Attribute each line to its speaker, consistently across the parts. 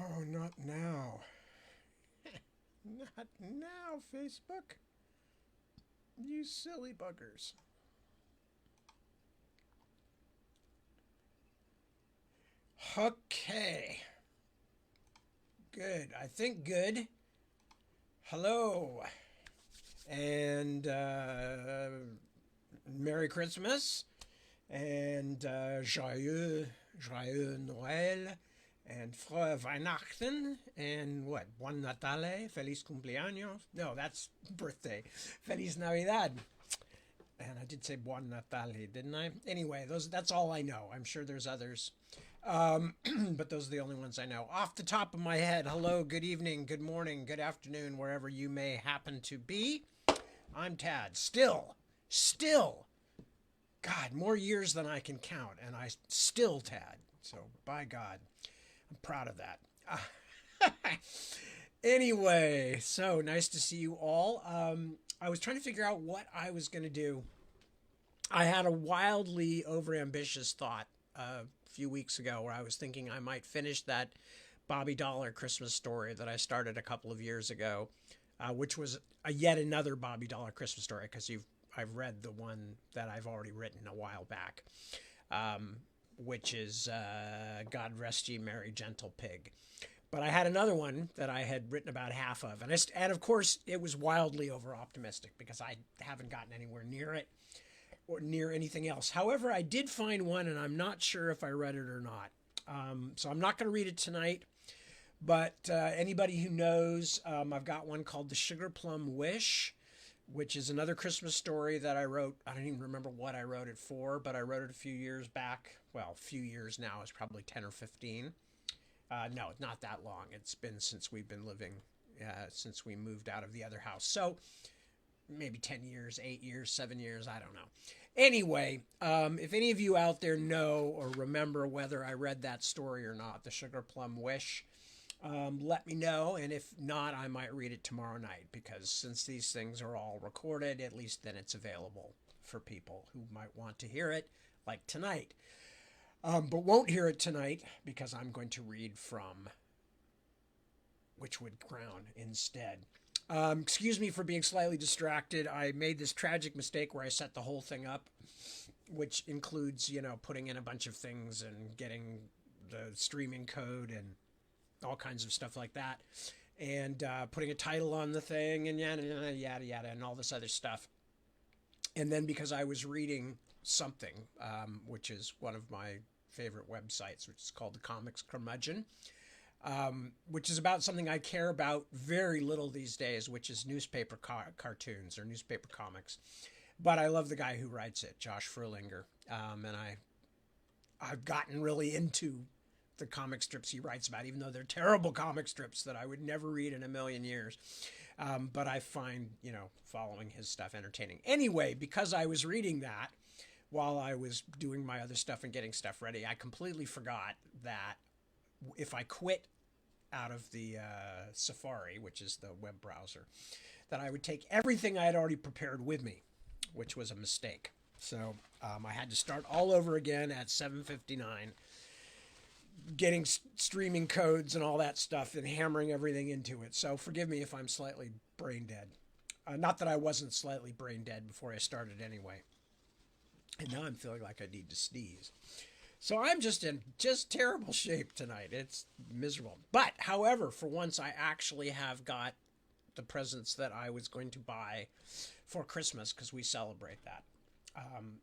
Speaker 1: Oh, not now. Not now, Facebook. You silly buggers. Okay. Good. I think good. Hello. And Merry Christmas. And Joyeux Noël. And Frohe Weihnachten. And what? Buon Natale. Feliz cumpleaños. No, that's birthday. Feliz Navidad. And I did say Buon Natale, didn't I? Anyway, that's all I know. I'm sure there's others. But those are the only ones I know. Off the top of my head, hello, good evening, good morning, good afternoon, wherever you may happen to be. I'm Tad. Still, God, more years than I can count, and I still Tad. So, by God, I'm proud of that. Anyway, so nice to see you all. I was trying to figure out what I was going to do. I had a wildly overambitious thought a few weeks ago where I was thinking I might finish that Bobby Dollar Christmas story that I started a couple of years ago, which was yet another Bobby Dollar Christmas story because I've read the one that I've already written a while back, which is God Rest Ye Merry Gentle Pig. But I had another one that I had written about half of, and of course it was wildly over optimistic because I haven't gotten anywhere near it or near anything else. However, I did find one, and I'm not sure if I read it or not. So I'm not going to read it tonight. But anybody who knows, I've got one called The Sugar Plum Wish, which is another Christmas story that I wrote. I don't even remember what I wrote it for, but I wrote it a few years back. Well, a few years now. It's probably 10 or 15. No, not that long. It's been since we've been living, since we moved out of the other house. So maybe 10 years, 8 years, 7 years, I don't know. Anyway, if any of you out there know or remember whether I read that story or not, The Sugar Plum Wish, let me know. And if not, I might read it tomorrow night because since these things are all recorded, at least then it's available for people who might want to hear it, like tonight. But won't hear it tonight because I'm going to read from Witchwood Crown instead. Excuse me for being slightly distracted. I made this tragic mistake where I set the whole thing up, which includes, putting in a bunch of things and getting the streaming code and all kinds of stuff like that, and putting a title on the thing and yada, yada, yada, yada, and all this other stuff. And then because I was reading something, which is one of my favorite websites, which is called the Comics Curmudgeon, which is about something I care about very little these days, which is newspaper cartoons or newspaper comics. But I love the guy who writes it, Josh Furlinger, and I've gotten really into the comic strips he writes about, even though they're terrible comic strips that I would never read in a million years. But I find, following his stuff entertaining. Anyway, because I was reading that while I was doing my other stuff and getting stuff ready, I completely forgot that if I quit out of the Safari, which is the web browser, that I would take everything I had already prepared with me, which was a mistake. So I had to start all over again at 7:59, getting streaming codes and all that stuff and hammering everything into it. So forgive me if I'm slightly brain dead. Not that I wasn't slightly brain dead before I started anyway. And now I'm feeling like I need to sneeze. So I'm just in terrible shape tonight. It's miserable. But, however, for once I actually have got the presents that I was going to buy for Christmas because we celebrate that.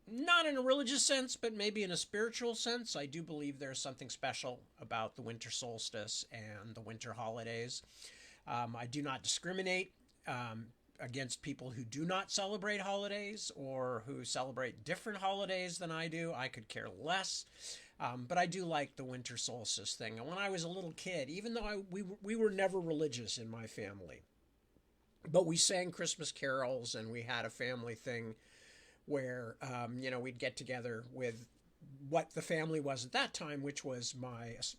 Speaker 1: Not in a religious sense, but maybe in a spiritual sense. I do believe there's something special about the winter solstice and the winter holidays. I do not discriminate against people who do not celebrate holidays or who celebrate different holidays than I do. I could care less. But I do like the winter solstice thing. And when I was a little kid, even though we were never religious in my family, but we sang Christmas carols and we had a family thing where, we'd get together with what the family was at that time, which was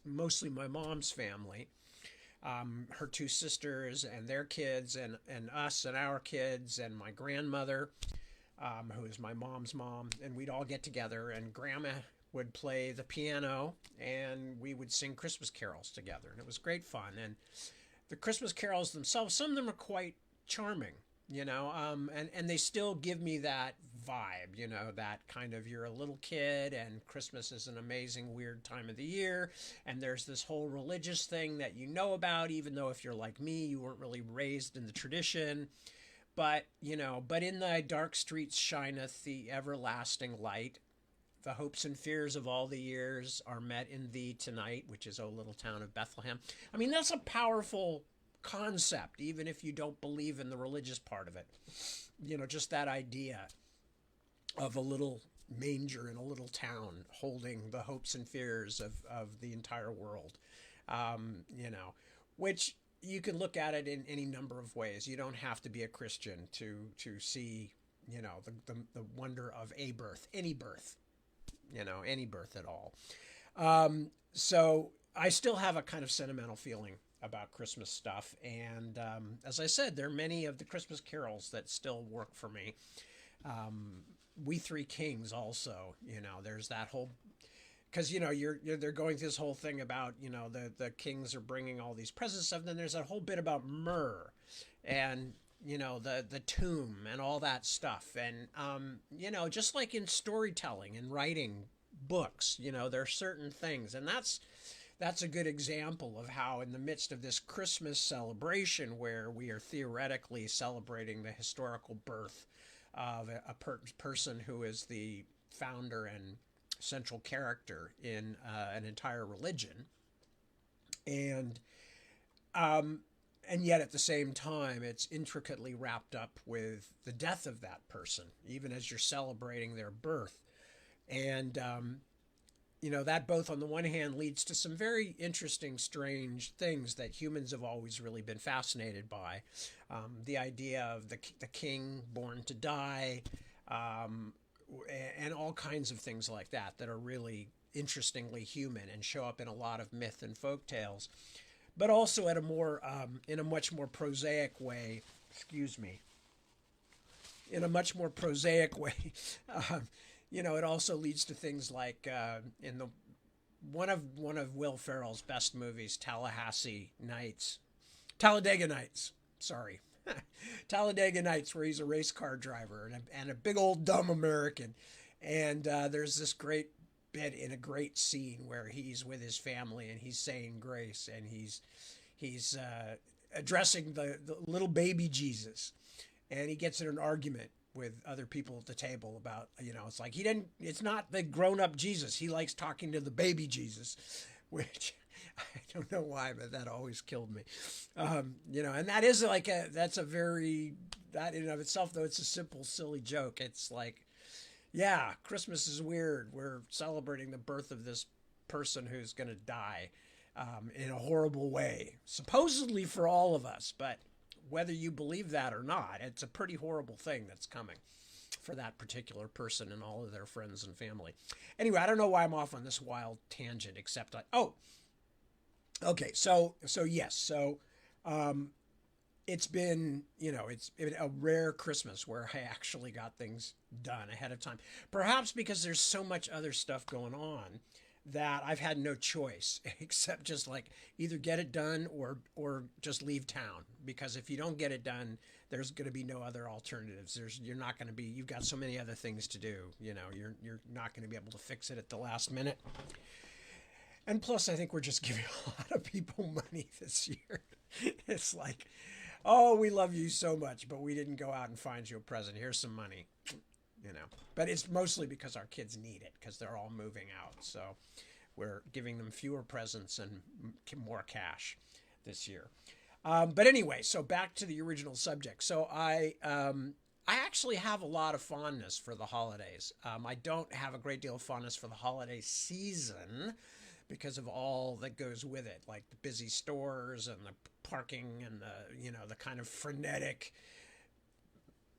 Speaker 1: mostly my mom's family. Her two sisters and their kids and us and our kids and my grandmother, who is my mom's mom. And we'd all get together and Grandma would play the piano and we would sing Christmas carols together. And it was great fun. And the Christmas carols themselves, some of them are quite charming, and they still give me that vibe, that kind of you're a little kid and Christmas is an amazing, weird time of the year. And there's this whole religious thing that you know about, even though if you're like me, you weren't really raised in the tradition. But in thy dark streets shineth the everlasting light. The hopes and fears of all the years are met in thee tonight, which is O Little Town of Bethlehem. I mean, that's a powerful concept, even if you don't believe in the religious part of it. Just that idea of a little manger in a little town holding the hopes and fears of the entire world, which you can look at it in any number of ways. You don't have to be a Christian to see, the wonder of a birth, any birth, any birth at all. So I still have a kind of sentimental feeling about Christmas stuff. And as I said, there are many of the Christmas carols that still work for me. We Three Kings also, there's that whole, because they're going through this whole thing about the kings are bringing all these presents and then there's that whole bit about myrrh and the tomb and all that stuff. And just like in storytelling and writing books, there are certain things, and that's a good example of how in the midst of this Christmas celebration where we are theoretically celebrating the historical birth of a person who is the founder and central character in an entire religion, and yet at the same time it's intricately wrapped up with the death of that person, even as you're celebrating their birth. And that both on the one hand leads to some very interesting, strange things that humans have always really been fascinated by. The idea of the king born to die, and all kinds of things like that are really interestingly human and show up in a lot of myth and folk tales, but also at in a much more prosaic way. In a much more prosaic way. It also leads to things like in the one of Will Ferrell's best movies, Talladega Nights. Sorry. Talladega Nights, where he's a race car driver and a big old dumb American. And there's this great bit in a great scene where he's with his family and he's saying grace and he's addressing the little baby Jesus. And he gets in an argument with other people at the table about, it's like it's not the grown-up Jesus. He likes talking to the baby Jesus, which I don't know why, but that always killed me. And that is that in and of itself, though it's a simple, silly joke. It's like, yeah, Christmas is weird. We're celebrating the birth of this person who's going to die in a horrible way, supposedly for all of us, but whether you believe that or not, it's a pretty horrible thing that's coming for that particular person and all of their friends and family. Anyway, I don't know why I'm off on this wild tangent, except okay. So yes. It's been a rare Christmas where I actually got things done ahead of time. Perhaps because there's so much other stuff going on that I've had no choice except just like either get it done or just leave town, because if you don't get it done, there's going to be no other alternatives. You've got so many other things to do, you're not going to be able to fix it at the last minute. And plus, I think we're just giving a lot of people money this year. It's like, oh, we love you so much, but we didn't go out and find you a present. Here's some money. But it's mostly because our kids need it because they're all moving out. So we're giving them fewer presents and more cash this year. But anyway, so back to the original subject. So I actually have a lot of fondness for the holidays. I don't have a great deal of fondness for the holiday season because of all that goes with it, like the busy stores and the parking and the kind of frenetic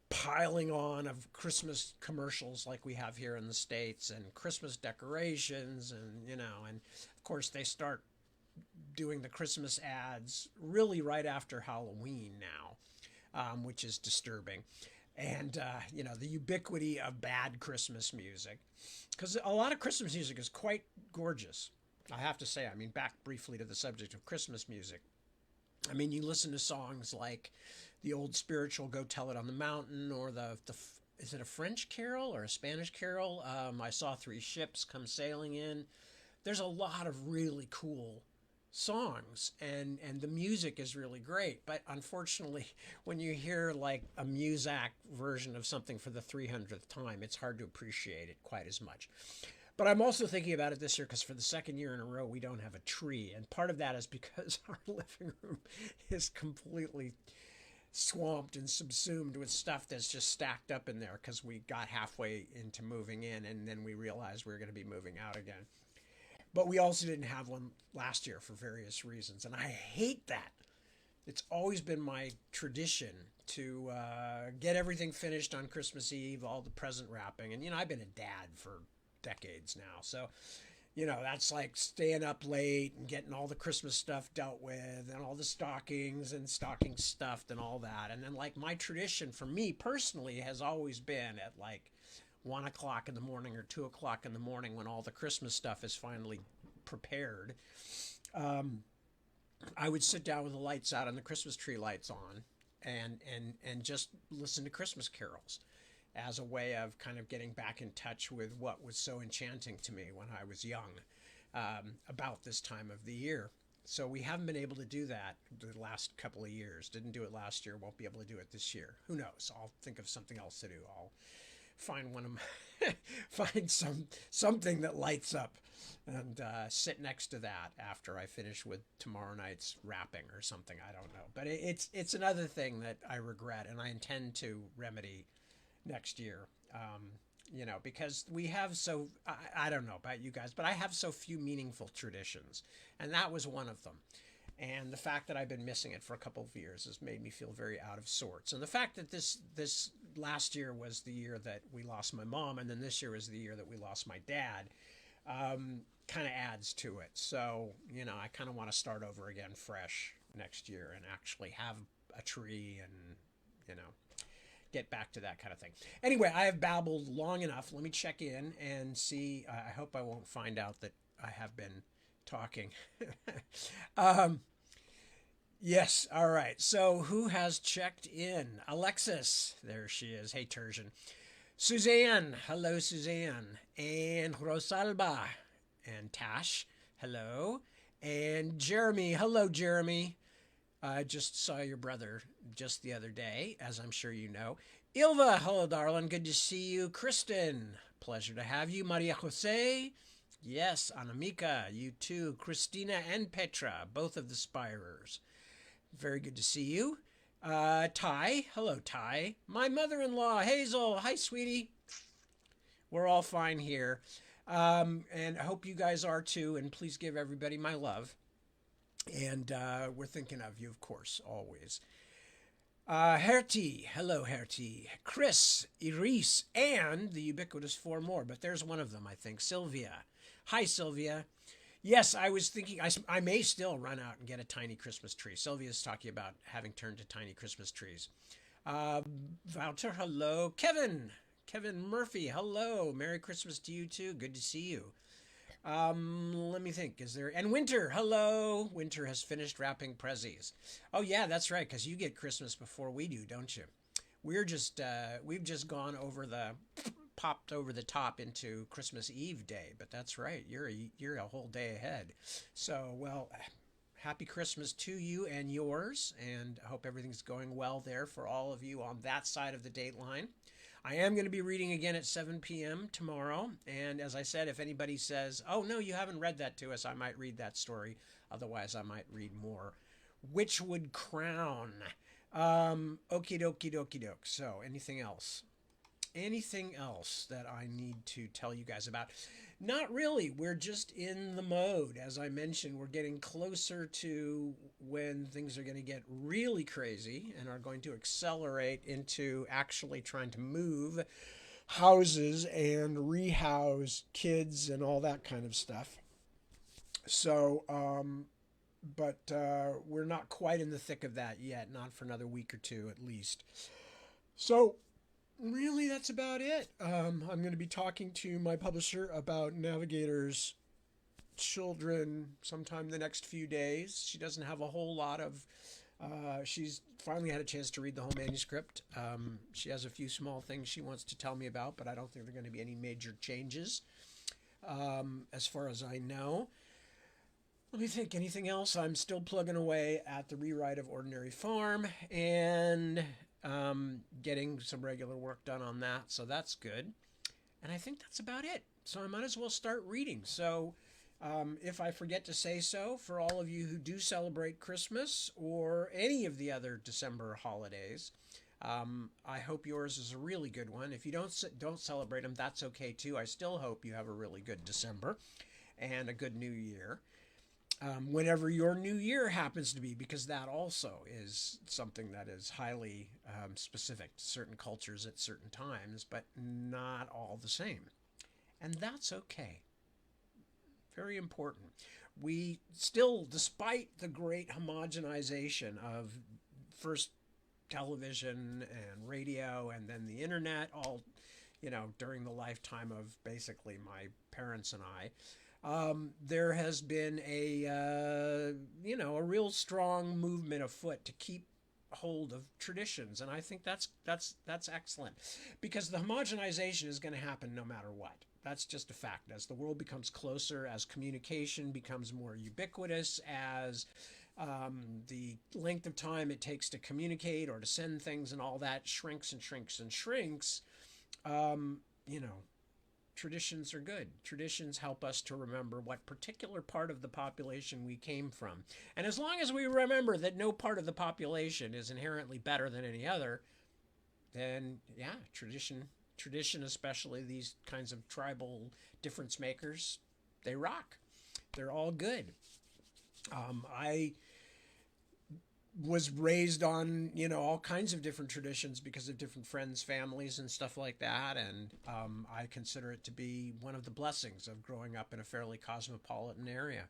Speaker 1: piling on of Christmas commercials like we have here in the States, and Christmas decorations, and and of course they start doing the Christmas ads really right after Halloween now, which is disturbing. and the ubiquity of bad Christmas music, because a lot of Christmas music is quite gorgeous. I have to say. I mean, back briefly to the subject of Christmas music. I mean, you listen to songs like the old spiritual "Go Tell It on the Mountain" or the is it a French carol or a Spanish carol? I saw three ships come sailing in. There's a lot of really cool songs, and the music is really great, but unfortunately when you hear like a Muzak version of something for the 300th time, it's hard to appreciate it quite as much. But I'm also thinking about it this year because for the second year in a row we don't have a tree, and part of that is because our living room is completely swamped and subsumed with stuff that's just stacked up in there because we got halfway into moving in and then we realized we were going to be moving out again. But we also didn't have one last year for various reasons. And I hate that. It's always been my tradition to get everything finished on Christmas Eve, all the present wrapping. And, I've been a dad for decades now. So, that's like staying up late and getting all the Christmas stuff dealt with and all the stockings and stocking stuffed and all that. And then, like, my tradition for me personally has always been at like 1 o'clock in the morning or 2 o'clock in the morning when all the Christmas stuff is finally prepared. I would sit down with the lights out and the Christmas tree lights on and just listen to Christmas carols as a way of kind of getting back in touch with what was so enchanting to me when I was young, about this time of the year. So we haven't been able to do that the last couple of years. Didn't do it last year, won't be able to do it this year. Who knows? I'll think of something else to do. I'll find one of my find something that lights up and sit next to that after I finish with tomorrow night's wrapping or something. I don't know, but it's another thing that I regret and I intend to remedy next year. Because we have I don't know about you guys, but I have so few meaningful traditions, and that was one of them. And the fact that I've been missing it for a couple of years has made me feel very out of sorts. And the fact that this last year was the year that we lost my mom, and then this year was the year that we lost my dad, kind of adds to it. So, I kind of want to start over again fresh next year and actually have a tree and, get back to that kind of thing. Anyway, I have babbled long enough. Let me check in and see. I hope I won't find out that I have been talking. Yes, all right. So who has checked in? Alexis, there she is. Hey, Tertian. Suzanne, hello, Suzanne. And Rosalba and Tash, hello. And Jeremy, hello, Jeremy. I just saw your brother just the other day, as I'm sure you know. Ilva, hello, darling. Good to see you. Kristen, pleasure to have you. Maria Jose, yes. Anamika, you too. Christina and Petra, both of the Spirers. Very good to see you. Ty, hello, Ty. My mother-in-law, Hazel, hi, sweetie. We're all fine here. And I hope you guys are too, and please give everybody my love. And we're thinking of you, of course, always. Hertie, hello, Hertie. Chris, Iris, and the ubiquitous four more, but there's one of them, I think. Sylvia. Hi, Sylvia. Yes, I was thinking I may still run out and get a tiny Christmas tree. Sylvia's talking about having turned to tiny Christmas trees. Wouter, hello. Kevin Murphy, hello. Merry Christmas to you too. Good to see you. Let me think. And Winter, hello. Winter has finished wrapping prezzies. Oh yeah, that's right, because you get Christmas before we do, don't you? We've just popped over the top into Christmas Eve day, but that's right. You're a whole day ahead. So, well, happy Christmas to you and yours, and I hope everything's going well there for all of you on that side of the date line. I am going to be reading again at 7 p.m. tomorrow. And as I said, if anybody says, oh, no, you haven't read that to us, I might read that story. Otherwise, I might read more. Witchwood Crown. Okie dokie dokie doke. So anything else? Anything else that I need to tell you guys about? Not really. We're just in the mode. As I mentioned, we're getting closer to when things are going to get really crazy and are going to accelerate into actually trying to move houses and rehouse kids and all that kind of stuff. So, but we're not quite in the thick of that yet, not for another week or two at least. So really, that's about it. I'm going to be talking to my publisher about Navigator's children sometime the next few days. She doesn't have a whole lot of. She's finally had a chance to read the whole manuscript. She has a few small things she wants to tell me about, but I don't think there are going to be any major changes as far as I know. Let me think. Anything else? I'm still plugging away at the rewrite of Ordinary Farm and getting some regular work done on that. So that's good. And I think that's about it. So I might as well start reading. So if I forget to say so, for all of you who do celebrate Christmas or any of the other December holidays, I hope yours is a really good one. If you don't celebrate them, that's okay too. I still hope you have a really good December and a good New Year. Whenever your new year happens to be, because that also is something that is highly specific to certain cultures at certain times, but not all the same. And that's okay. Very important. We still, despite the great homogenization of first television and radio and then the internet, all, during the lifetime of basically my parents and I, there has been a real strong movement afoot to keep hold of traditions, and I think that's excellent, because the homogenization is going to happen no matter what. That's just a fact. As the world becomes closer, as communication becomes more ubiquitous, as the length of time it takes to communicate or to send things and all that shrinks and shrinks and shrinks, traditions are good. Traditions help us to remember what particular part of the population we came from. And as long as we remember that no part of the population is inherently better than any other, then yeah, tradition, especially these kinds of tribal difference makers, they rock. They're all good. I was raised on all kinds of different traditions because of different friends, families, and stuff like that, and I consider it to be one of the blessings of growing up in a fairly cosmopolitan area.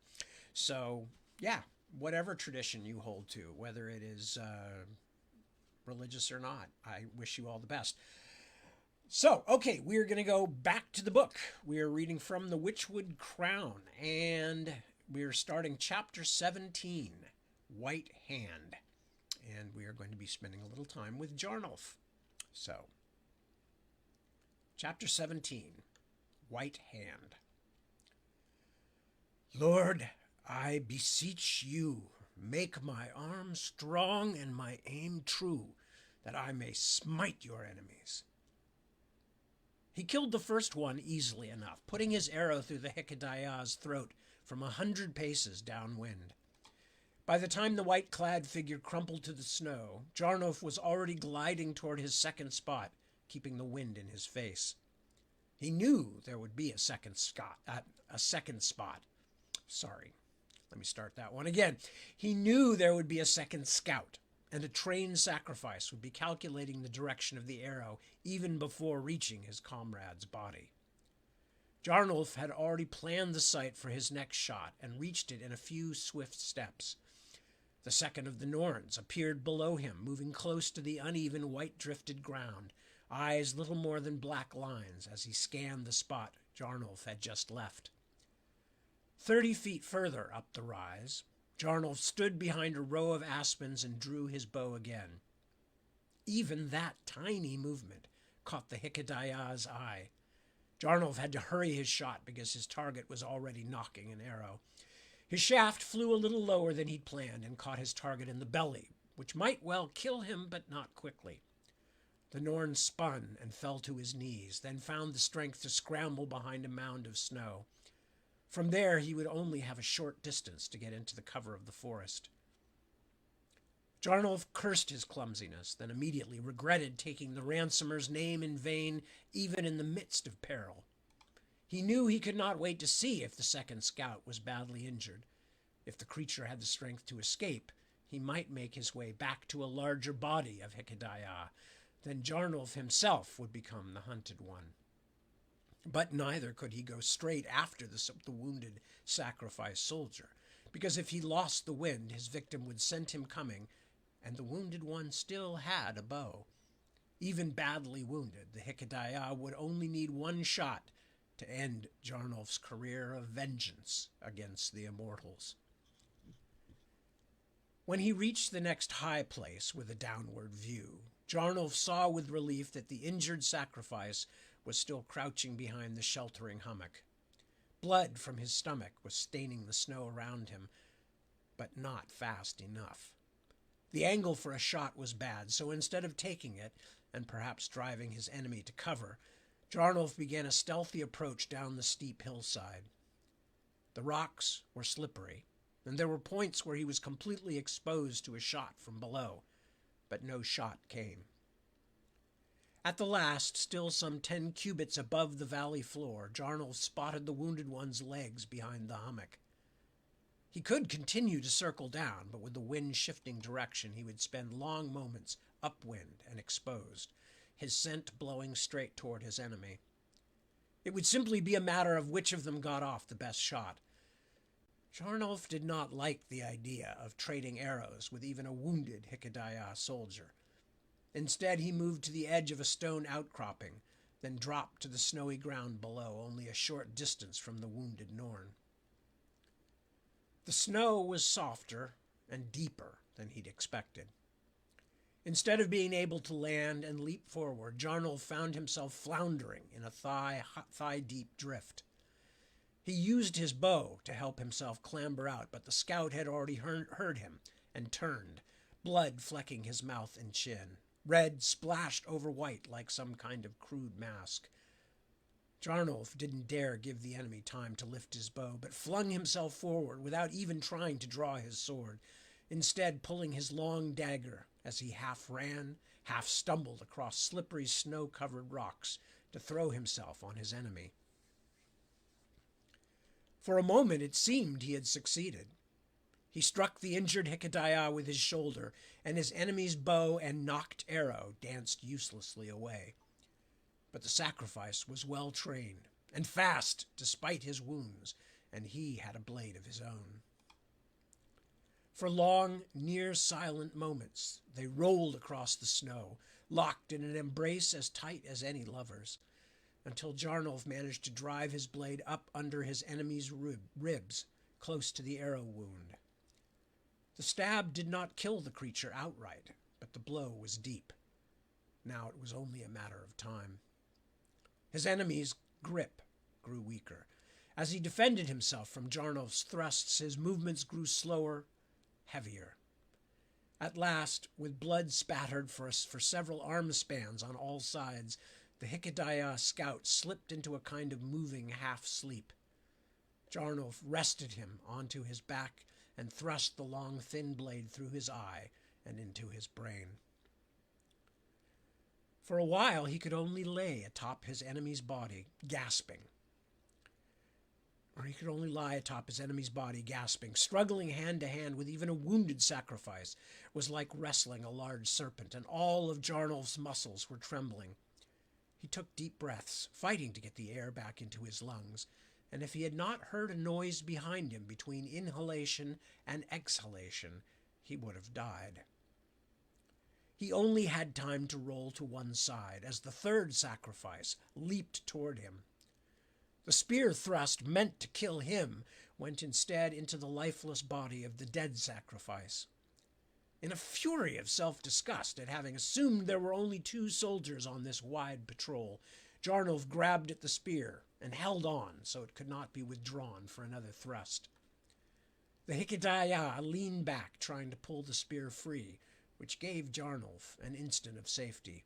Speaker 1: So yeah, whatever tradition you hold to, whether it is religious or not, I wish you all the best. So, okay, we're going to go back to the book. We are reading from the Witchwood Crown, and we're starting chapter 17, White Hand. And we are going to be spending a little time with Jarnulf. So, chapter 17, White Hand. Lord, I beseech you, make my arm strong and my aim true, that I may smite your enemies. He killed the first one easily enough, putting his arrow through the Hecatea's throat from 100 paces downwind. By the time the white-clad figure crumpled to the snow, Jarnulf was already gliding toward his second spot, keeping the wind in his face. He knew there would be a second spot. Sorry, let me start that one again. He knew there would be a second scout, and a trained sacrifice would be calculating the direction of the arrow even before reaching his comrade's body. Jarnulf had already planned the site for his next shot and reached it in a few swift steps. The second of the Norns appeared below him, moving close to the uneven white-drifted ground, eyes little more than black lines as he scanned the spot Jarnulf had just left. 30 feet further up the rise, Jarnulf stood behind a row of aspens and drew his bow again. Even that tiny movement caught the Hecatea's eye. Jarnulf had to hurry his shot because his target was already nocking an arrow. His shaft flew a little lower than he'd planned and caught his target in the belly, which might well kill him, but not quickly. The Norn spun and fell to his knees, then found the strength to scramble behind a mound of snow. From there, he would only have a short distance to get into the cover of the forest. Jarnulf cursed his clumsiness, then immediately regretted taking the ransomer's name in vain, even in the midst of peril. He knew he could not wait to see if the second scout was badly injured. If the creature had the strength to escape, he might make his way back to a larger body of Hecateia. Then Jarnulf himself would become the hunted one. But neither could he go straight after the wounded sacrifice soldier, because if he lost the wind, his victim would scent him coming, and the wounded one still had a bow. Even badly wounded, the Hikedaya would only need one shot to end Jarnulf's career of vengeance against the immortals. When he reached the next high place with a downward view, Jarnulf saw with relief that the injured sacrifice was still crouching behind the sheltering hummock. Blood from his stomach was staining the snow around him, but not fast enough. The angle for a shot was bad, so instead of taking it, and perhaps driving his enemy to cover, Jarnulf began a stealthy approach down the steep hillside. The rocks were slippery, and there were points where he was completely exposed to a shot from below, but no shot came. At the last, still some 10 cubits above the valley floor, Jarnulf spotted the wounded one's legs behind the hummock. He could continue to circle down, but with the wind shifting direction, he would spend long moments upwind and exposed, his scent blowing straight toward his enemy. It would simply be a matter of which of them got off the best shot. Jarnulf did not like the idea of trading arrows with even a wounded Hikedaya soldier. Instead, he moved to the edge of a stone outcropping, then dropped to the snowy ground below, only a short distance from the wounded Norn. The snow was softer and deeper than he'd expected. Instead of being able to land and leap forward, Jarnulf found himself floundering in a thigh-deep drift. He used his bow to help himself clamber out, but the scout had already heard him and turned, blood flecking his mouth and chin. Red splashed over white like some kind of crude mask. Jarnulf didn't dare give the enemy time to lift his bow, but flung himself forward without even trying to draw his sword, instead pulling his long dagger as he half ran, half stumbled across slippery snow-covered rocks to throw himself on his enemy. For a moment it seemed he had succeeded. He struck the injured Hikedaya with his shoulder, and his enemy's bow and nocked arrow danced uselessly away. But the sacrifice was well trained and fast despite his wounds, and he had a blade of his own. For long, near-silent moments, they rolled across the snow, locked in an embrace as tight as any lovers, until Jarnulf managed to drive his blade up under his enemy's ribs, close to the arrow wound. The stab did not kill the creature outright, but the blow was deep. Now it was only a matter of time. His enemy's grip grew weaker. As he defended himself from Jarnulf's thrusts, his movements grew slower, heavier. At last, with blood spattered for several arm spans on all sides, the Hikedaya scout slipped into a kind of moving half-sleep. Jarnulf rested him onto his back and thrust the long, thin blade through his eye and into his brain. For a while he could only lay atop his enemy's body, gasping. Struggling hand to hand with even a wounded sacrifice was like wrestling a large serpent, and all of Jarnulf's muscles were trembling. He took deep breaths, fighting to get the air back into his lungs, and if he had not heard a noise behind him between inhalation and exhalation, he would have died. He only had time to roll to one side as the third sacrifice leaped toward him. The spear thrust meant to kill him went instead into the lifeless body of the dead sacrifice. In a fury of self-disgust at having assumed there were only 2 soldiers on this wide patrol, Jarnulf grabbed at the spear and held on so it could not be withdrawn for another thrust. The Hikedaya leaned back, trying to pull the spear free, which gave Jarnulf an instant of safety.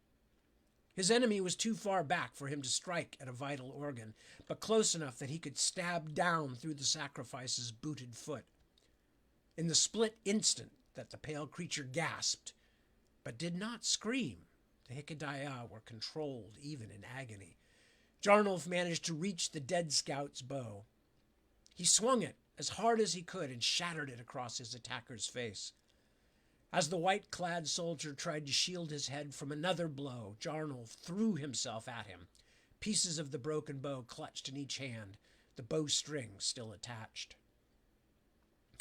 Speaker 1: His enemy was too far back for him to strike at a vital organ, but close enough that he could stab down through the sacrifice's booted foot. In the split instant that the pale creature gasped, but did not scream, the Hikedaya were controlled even in agony. Jarnulf managed to reach the dead scout's bow. He swung it as hard as he could and shattered it across his attacker's face. As the white-clad soldier tried to shield his head from another blow, Jarnulf threw himself at him, pieces of the broken bow clutched in each hand, the bowstring still attached.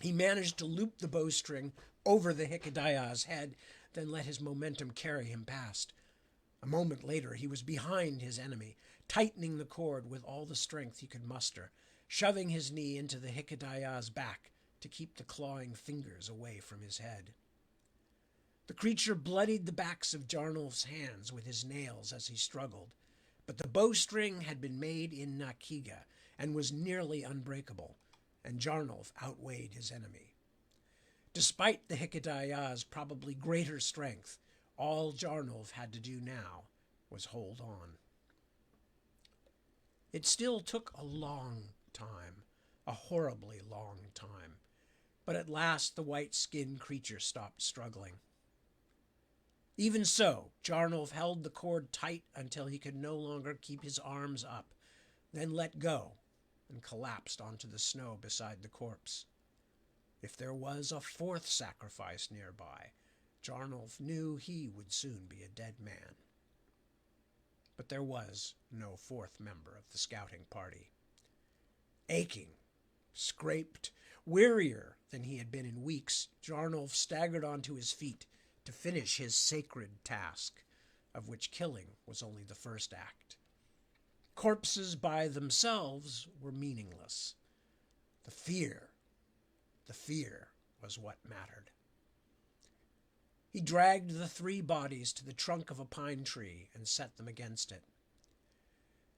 Speaker 1: He managed to loop the bowstring over the Hikedaya's head, then let his momentum carry him past. A moment later, he was behind his enemy, tightening the cord with all the strength he could muster, shoving his knee into the Hikidaya's back to keep the clawing fingers away from his head. The creature bloodied the backs of Jarnulf's hands with his nails as he struggled, but the bowstring had been made in Nakiga and was nearly unbreakable, and Jarnulf outweighed his enemy. Despite the Hikidaya's probably greater strength, all Jarnulf had to do now was hold on. It still took a long time, a horribly long time, but at last the white-skinned creature stopped struggling. Even so, Jarnulf held the cord tight until he could no longer keep his arms up, then let go and collapsed onto the snow beside the corpse. If there was a fourth sacrifice nearby, Jarnulf knew he would soon be a dead man. But there was no fourth member of the scouting party. Aching, scraped, wearier than he had been in weeks, Jarnulf staggered onto his feet to finish his sacred task, of which killing was only the first act. Corpses by themselves were meaningless. The fear was what mattered. He dragged the 3 bodies to the trunk of a pine tree and set them against it.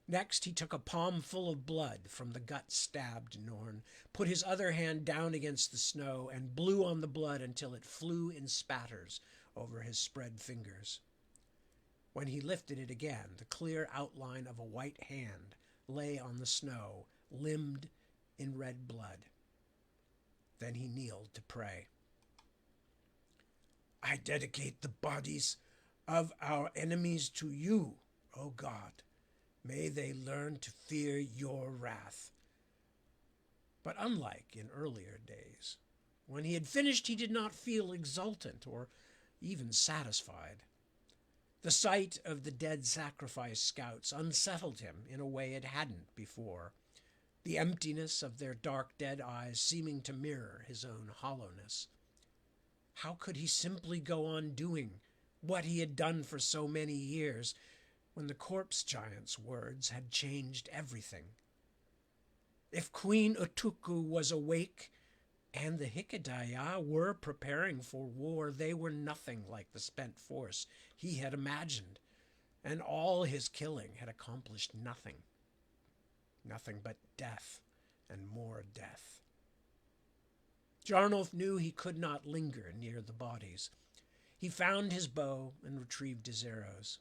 Speaker 1: Next, he took a palm full of blood from the gut-stabbed Norn, put his other hand down against the snow, and blew on the blood until it flew in spatters over his spread fingers. When he lifted it again, the clear outline of a white hand lay on the snow, limned in red blood. Then he kneeled to pray. I dedicate the bodies of our enemies to you, O God. May they learn to fear your wrath. But unlike in earlier days, when he had finished, he did not feel exultant or even satisfied. The sight of the dead sacrifice scouts unsettled him in a way it hadn't before, the emptiness of their dark dead eyes seeming to mirror his own hollowness. How could he simply go on doing what he had done for so many years when the corpse giant's words had changed everything? If Queen Utuku was awake and the Hikidaya were preparing for war, they were nothing like the spent force he had imagined, and all his killing had accomplished nothing. Nothing but death and more death. Jarnulf knew he could not linger near the bodies. He found his bow and retrieved his arrows.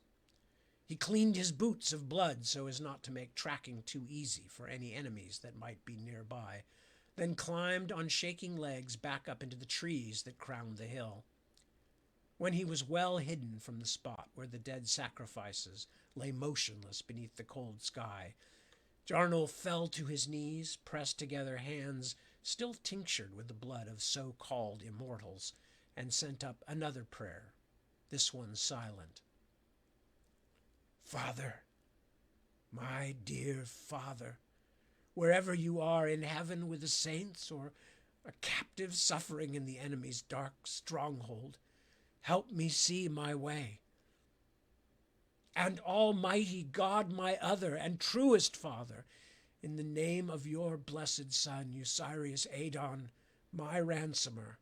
Speaker 1: He cleaned his boots of blood so as not to make tracking too easy for any enemies that might be nearby, then climbed on shaking legs back up into the trees that crowned the hill. When he was well hidden from the spot where the dead sacrifices lay motionless beneath the cold sky, Jarnulf fell to his knees, pressed together hands still tinctured with the blood of so-called immortals, and sent up another prayer, this one silent. Father, my dear Father, wherever you are in heaven with the saints or a captive suffering in the enemy's dark stronghold, help me see my way. And Almighty God, my other and truest Father, in the name of your blessed Son, Usirius Adon, my ransomer,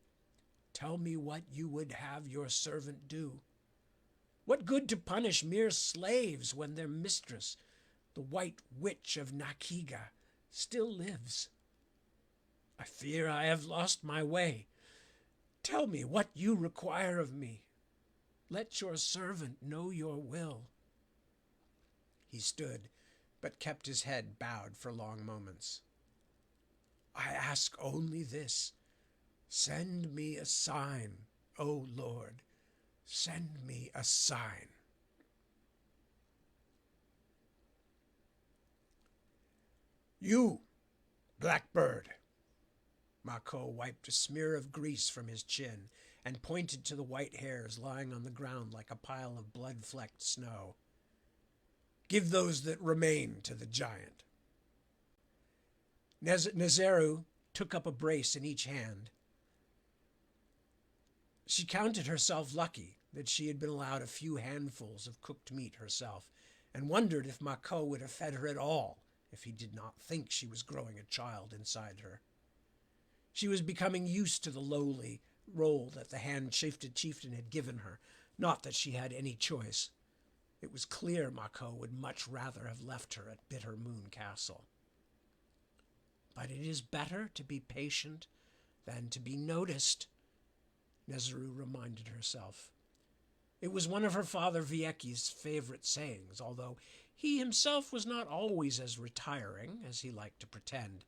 Speaker 1: tell me what you would have your servant do. What good to punish mere slaves when their mistress, the White Witch of Nakiga, still lives? I fear I have lost my way. Tell me what you require of me. Let your servant know your will. He stood, but kept his head bowed for long moments. I ask only this. Send me a sign, O Lord. Send me a sign. You, Blackbird. Mako wiped a smear of grease from his chin and pointed to the white hairs lying on the ground like a pile of blood-flecked snow. Give those that remain to the giant. Nezeru took up a brace in each hand. She counted herself lucky that she had been allowed a few handfuls of cooked meat herself, and wondered if Mako would have fed her at all if he did not think she was growing a child inside her. She was becoming used to the lowly role that the hand-shifted chieftain had given her, not that she had any choice. It was clear Mako would much rather have left her at Bitter Moon Castle. But it is better to be patient than to be noticed, Nezuru reminded herself. It was one of her father Vieki's favorite sayings, although he himself was not always as retiring as he liked to pretend.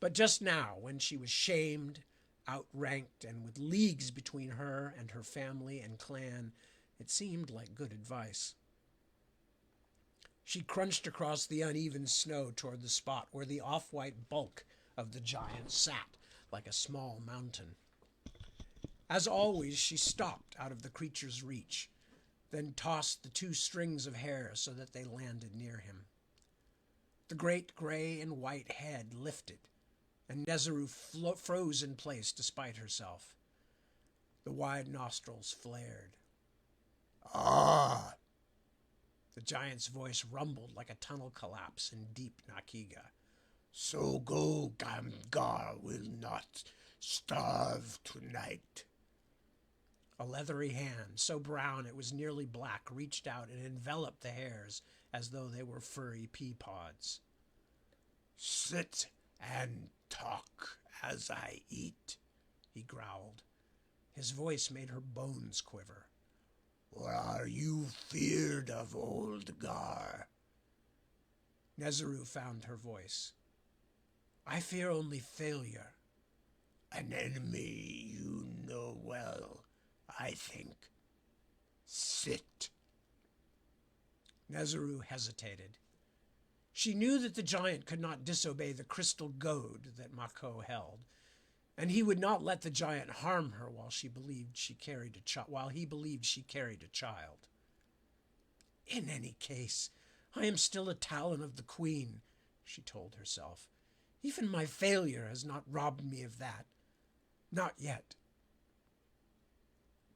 Speaker 1: But just now, when she was shamed, outranked, and with leagues between her and her family and clan, it seemed like good advice. She crunched across the uneven snow toward the spot where the off-white bulk of the giant sat like a small mountain. As always, she stopped out of the creature's reach, then tossed the 2 strings of hair so that they landed near him. The great gray and white head lifted, and Nezuru froze in place despite herself. The wide nostrils flared. "Ah!" The giant's voice rumbled like a tunnel collapse in deep Nakiga. "So go, Gamgar will not starve tonight." A leathery hand, so brown it was nearly black, reached out and enveloped the hairs as though they were furry pea pods. "Sit and talk as I eat," he growled. His voice made her bones quiver. "Or are you feared of old Gar?" Nezuru found her voice. "I fear only failure." "An enemy you know well, I think. Sit." Nezuru hesitated. She knew that the giant could not disobey the crystal goad that Mako held, and he would not let the giant harm her while he believed she carried a child. "In any case, I am still a Talon of the Queen," she told herself. "Even my failure has not robbed me of that. Not yet."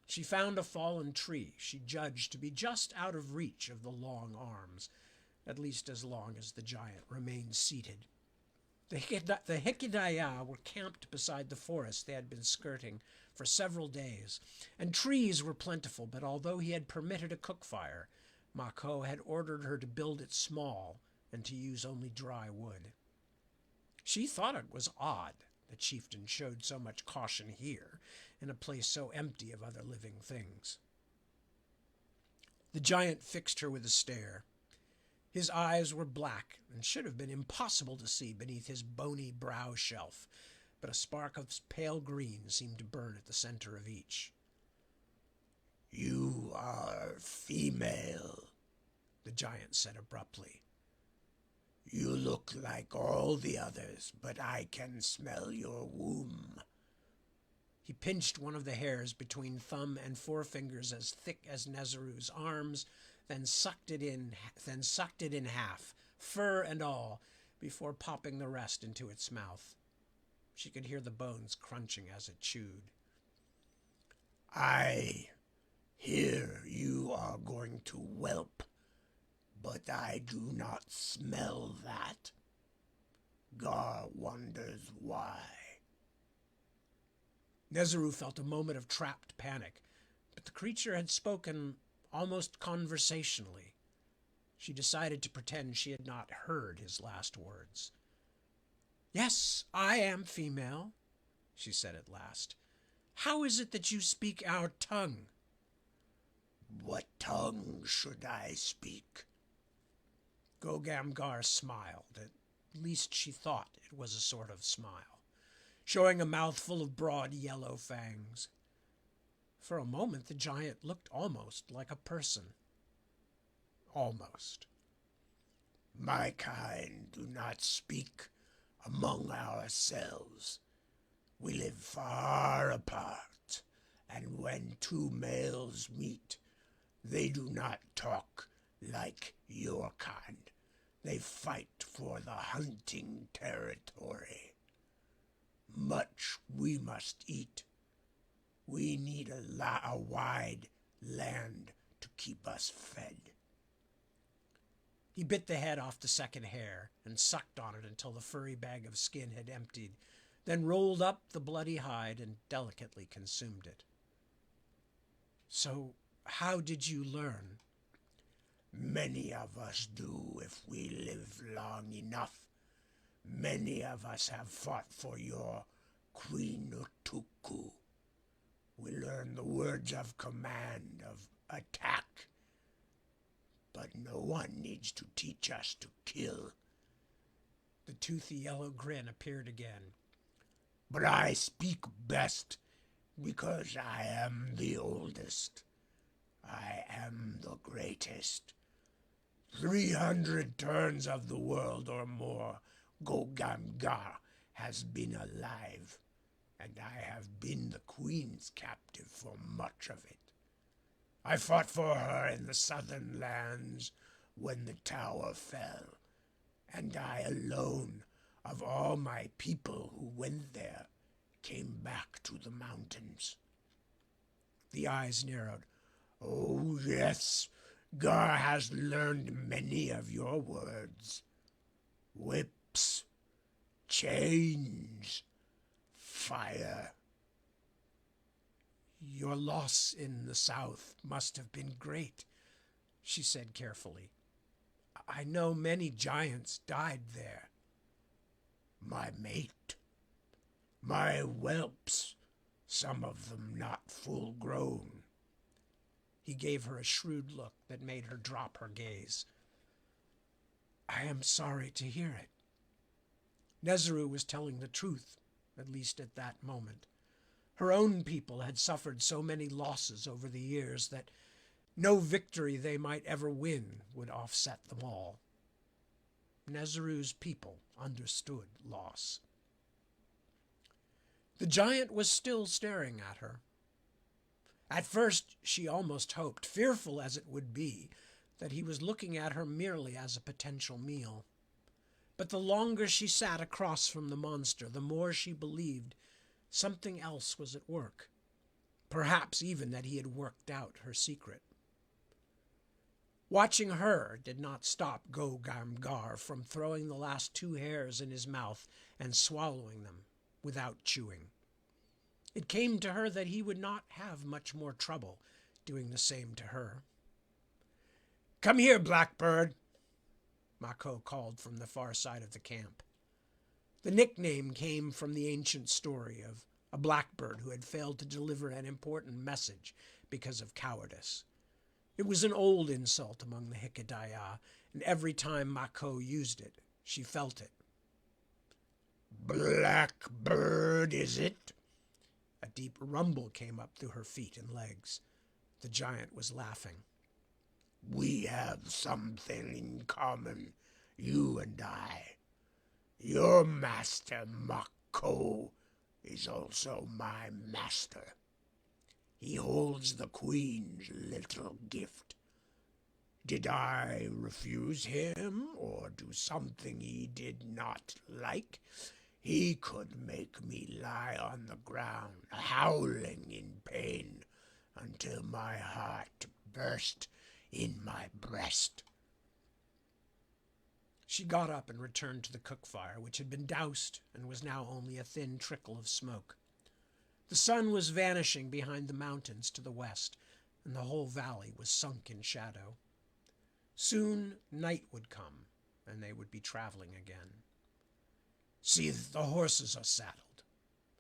Speaker 1: She found a fallen tree she judged to be just out of reach of the long arms, at least as long as the giant remained seated. The Hikidaya were camped beside the forest they had been skirting for several days, and trees were plentiful, but although he had permitted a cook fire, Mako had ordered her to build it small and to use only dry wood. She thought it was odd the chieftain showed so much caution here, in a place so empty of other living things. The giant fixed her with a stare. His eyes were black and should have been impossible to see beneath his bony brow shelf, but a spark of pale green seemed to burn at the center of each. "You are female," the giant said abruptly. "You look like all the others, but I can smell your womb." He pinched one of the hairs between thumb and forefingers as thick as Nezuru's arms, then sucked it in half, fur and all, before popping the rest into its mouth. She could hear the bones crunching as it chewed. "I hear you are going to whelp, but I do not smell that. Gar wonders why." Nezuru felt a moment of trapped panic, but the creature had spoken almost conversationally. She decided to pretend she had not heard his last words. "Yes, I am female," she said at last. "How is it that you speak our tongue?" "What tongue should I speak?" Gogamgar smiled. At least she thought it was a sort of smile, showing a mouthful of broad yellow fangs. For a moment the giant looked almost like a person. Almost. "My kind do not speak among ourselves. We live far apart, and when 2 males meet, they do not talk like your kind. They fight for the hunting territory. Much we must eat. We need a wide land to keep us fed. He bit the head off the second hair and sucked on it until the furry bag of skin had emptied, then rolled up the bloody hide and delicately consumed it. So, how did you learn? Many of us do if we live long enough. Many of us have fought for your Queen Utuku. We learn the words of command, of attack. But no one needs to teach us to kill. The toothy yellow grin appeared again. But I speak best because I am the oldest. I am the greatest. 300 turns of the world or more, Gogamgar has been alive, and I have been the queen's captive for much of it. I fought for her in the southern lands when the tower fell, and I alone, of all my people who went there, came back to the mountains. The eyes narrowed. Oh, yes, Gar has learned many of your words. Whips, chains, fire. Your loss in the south must have been great, she said carefully. I know many giants died there. My mate, my whelps, some of them not full grown. He gave her a shrewd look that made her drop her gaze. I am sorry to hear it. Nezeru was telling the truth, at least at that moment. Her own people had suffered so many losses over the years that no victory they might ever win would offset them all. Nezeru's people understood loss. The giant was still staring at her. At first she almost hoped, fearful as it would be, that he was looking at her merely as a potential meal. But the longer she sat across from the monster, the more she believed something else was at work. Perhaps even that he had worked out her secret. Watching her did not stop Gogamgar from throwing the last 2 hairs in his mouth and swallowing them without chewing. It came to her that he would not have much more trouble doing the same to her. Come here, Blackbird, Mako called from the far side of the camp. The nickname came from the ancient story of a blackbird who had failed to deliver an important message because of cowardice. It was an old insult among the Hikedaya, and every time Mako used it, she felt it. Blackbird, is it? A deep rumble came up through her feet and legs. The giant was laughing. We have something in common, you and I. Your master, Mako, is also my master. He holds the queen's little gift. Did I refuse him or do something he did not like? He could make me lie on the ground, howling in pain, until my heart burst in my breast. She got up and returned to the cook fire, which had been doused and was now only a thin trickle of smoke. The sun was vanishing behind the mountains to the west, and the whole valley was sunk in shadow. Soon night would come, and they would be traveling again. See, the horses are saddled,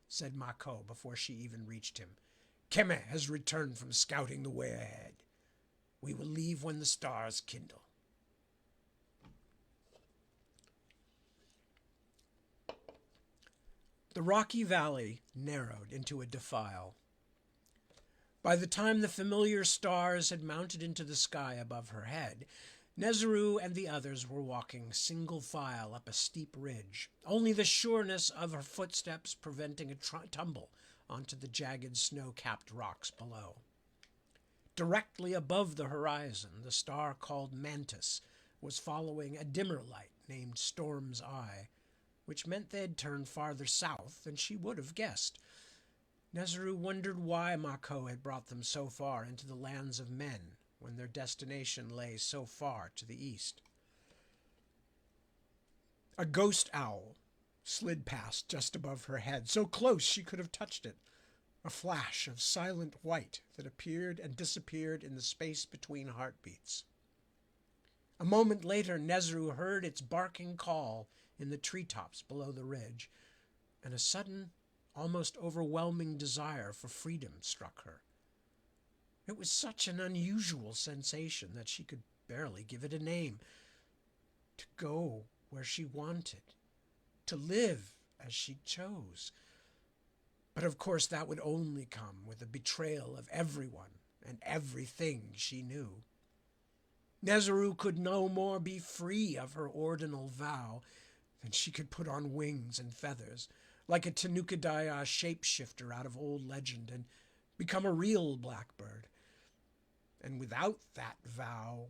Speaker 1: said Mako before she even reached him. Keme has returned from scouting the way ahead. We will leave when the stars kindle. The rocky valley narrowed into a defile. By the time the familiar stars had mounted into the sky above her head, Nezeru and the others were walking single file up a steep ridge, only the sureness of her footsteps preventing a tumble onto the jagged snow-capped rocks below. Directly above the horizon, the star called Mantis was following a dimmer light named Storm's Eye, which meant they'd turned farther south than she would have guessed. Nezeru wondered why Mako had brought them so far into the lands of men when their destination lay so far to the east. A ghost owl slid past just above her head, so close she could have touched it. A flash of silent white that appeared and disappeared in the space between heartbeats. A moment later, Nezeru heard its barking call in the treetops below the ridge, and a sudden, almost overwhelming desire for freedom struck her. It was such an unusual sensation that she could barely give it a name. To go where she wanted, to live as she chose. But of course that would only come with a betrayal of everyone and everything she knew. Nezeru could no more be free of her ordinal vow than she could put on wings and feathers, like a Tanukadaya shapeshifter out of old legend, and become a real blackbird. And without that vow,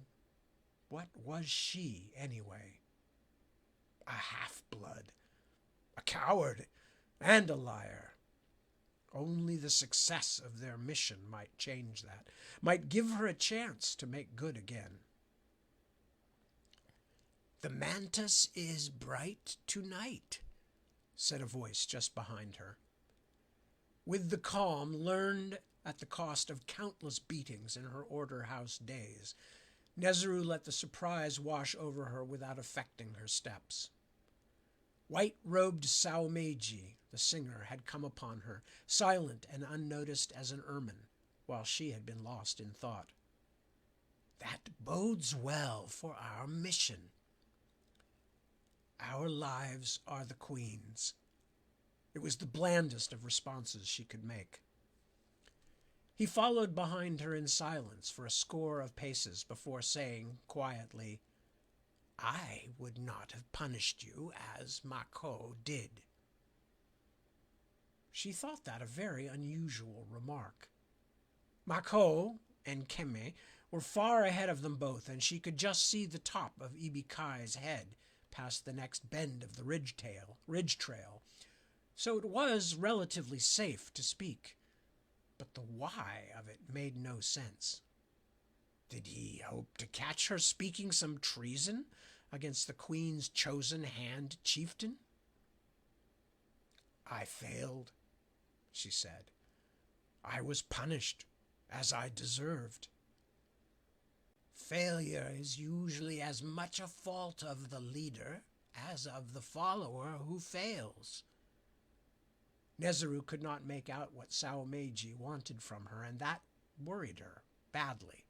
Speaker 1: what was she anyway? A half-blood, a coward, and a liar. Only the success of their mission might change that, might give her a chance to make good again. "The mantis is bright tonight," said a voice just behind her. With the calm learned at the cost of countless beatings in her order house days, Nezeru let the surprise wash over her without affecting her steps. White-robed Saomeji, the singer, had come upon her, silent and unnoticed as an ermine, while she had been lost in thought. "That bodes well for our mission. Our lives are the Queen's." It was the blandest of responses she could make. He followed behind her in silence for a score of paces before saying quietly, "I would not have punished you as Mako did." She thought that a very unusual remark. Mako and Keme were far ahead of them both, and she could just see the top of Ibikai's head past the next bend of the ridge trail, so it was relatively safe to speak. But the why of it made no sense. Did he hope to catch her speaking some treason against the Queen's chosen hand chieftain? "I failed," she said. "I was punished as I deserved." "Failure is usually as much a fault of the leader as of the follower who fails." Nezeru could not make out what Saomeji wanted from her, and that worried her badly.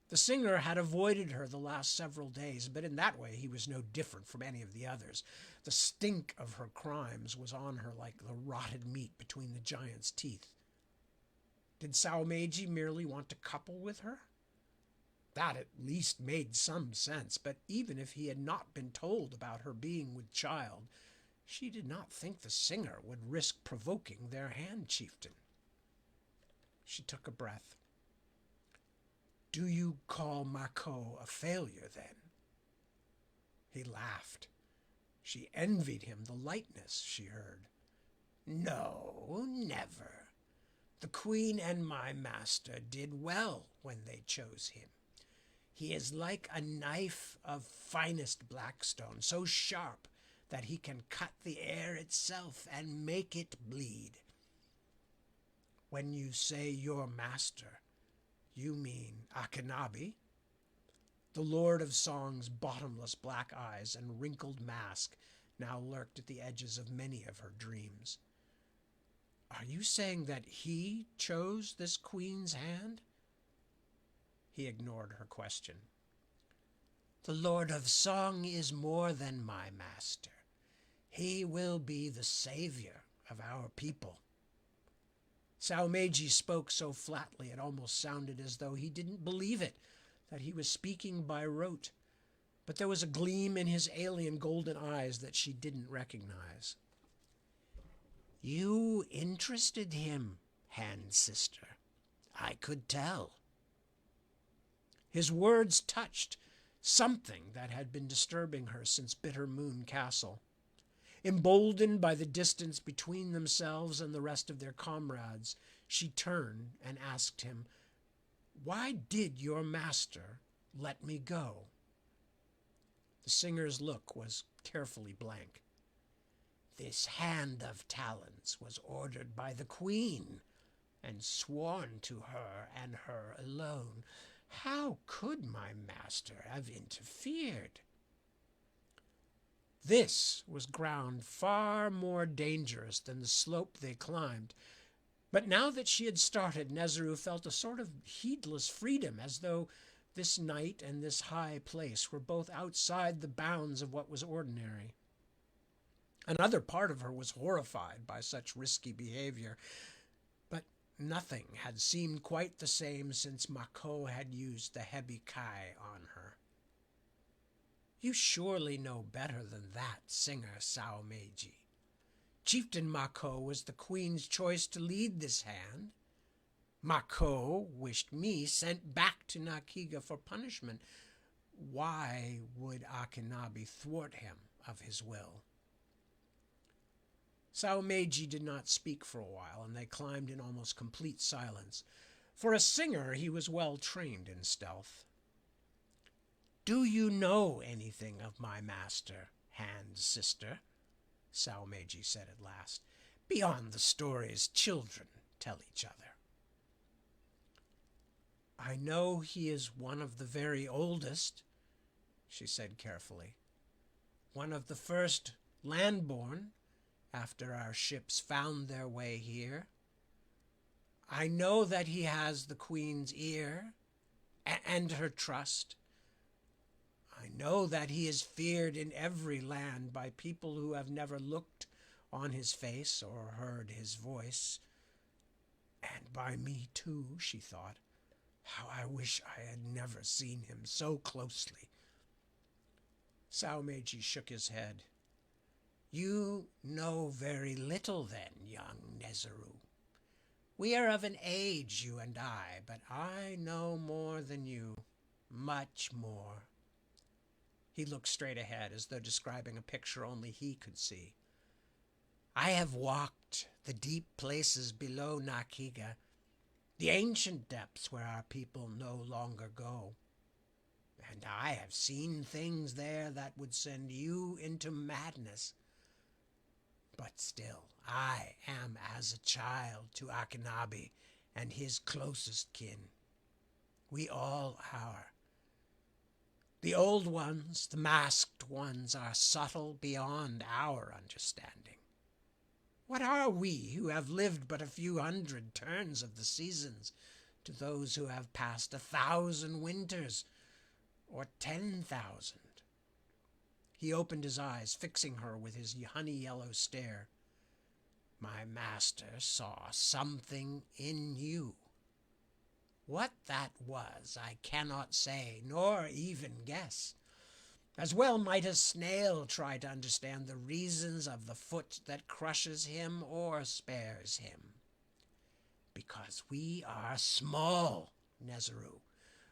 Speaker 1: The singer had avoided her the last several days, but in that way he was no different from any of the others. The stink of her crimes was on her like the rotted meat between the giant's teeth. Did Saomeji merely want to couple with her? That at least made some sense, but even if he had not been told about her being with child, she did not think the singer would risk provoking their hand chieftain. She took a breath. "Do you call Mako a failure, then?" He laughed. She envied him the lightness she heard. "No, never. The Queen and my master did well when they chose him. He is like a knife of finest blackstone, so sharp that he can cut the air itself and make it bleed." "When you say your master, you mean Akinabi?" The Lord of Song's bottomless black eyes and wrinkled mask now lurked at the edges of many of her dreams. "Are you saying that he chose this Queen's hand?" He ignored her question. "The Lord of Song is more than my master. He will be the savior of our people." Saomeji spoke so flatly it almost sounded as though he didn't believe it, that he was speaking by rote. But there was a gleam in his alien golden eyes that she didn't recognize. "You interested him, hand sister. I could tell." His words touched something that had been disturbing her since Bitter Moon Castle. Emboldened by the distance between themselves and the rest of their comrades, she turned and asked him, "Why did your master let me go?" The singer's look was carefully blank. "This hand of talons was ordered by the queen, and sworn to her and her alone. How could my master have interfered?" This was ground far more dangerous than the slope they climbed. But now that she had started, Nezeru felt a sort of heedless freedom, as though this night and this high place were both outside the bounds of what was ordinary. Another part of her was horrified by such risky behavior, but nothing had seemed quite the same since Mako had used the Hebi Kai on her. "You surely know better than that, singer Sao Meiji. Chieftain Mako was the queen's choice to lead this hand. Mako wished me sent back to Nakiga for punishment. Why would Akinabe thwart him of his will?" Sao Meiji did not speak for a while, and they climbed in almost complete silence. For a singer, he was well trained in stealth. "Do you know anything of my master, Hand Sister?" Sao Meiji said at last, "beyond the stories children tell each other." "I know he is one of the very oldest," she said carefully. "One of the first landborn after our ships found their way here. I know that he has the queen's ear and her trust. I know that he is feared in every land by people who have never looked on his face or heard his voice. And by me too," she thought. "How I wish I had never seen him so closely." Sao Meiji shook his head. "You know very little then, young Nezeru. We are of an age, you and I, but I know more than you, much more." He looked straight ahead, as though describing a picture only he could see. "I have walked the deep places below Nakiga, the ancient depths where our people no longer go. And I have seen things there that would send you into madness. But still, I am as a child to Akinabe and his closest kin. We all are. The old ones, the masked ones, are subtle beyond our understanding. What are we who have lived but a few hundred turns of the seasons to those who have passed 1,000 winters or 10,000? He opened his eyes, fixing her with his honey-yellow stare. "My master saw something in you. What that was, I cannot say, nor even guess. As well might a snail try to understand the reasons of the foot that crushes him or spares him. Because we are small, Nezeru.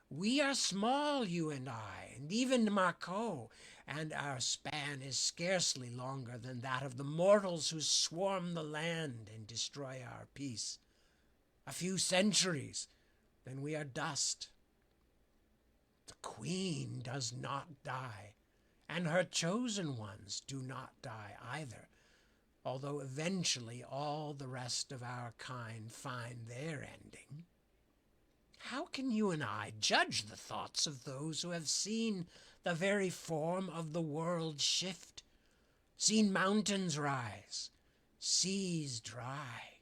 Speaker 1: We are small, you and I, and even Mako, and our span is scarcely longer than that of the mortals who swarm the land and destroy our peace. A few centuries, then we are dust. The queen does not die, and her chosen ones do not die either, although eventually all the rest of our kind find their ending. How can you and I judge the thoughts of those who have seen the very form of the world shift, seen mountains rise, seas dry?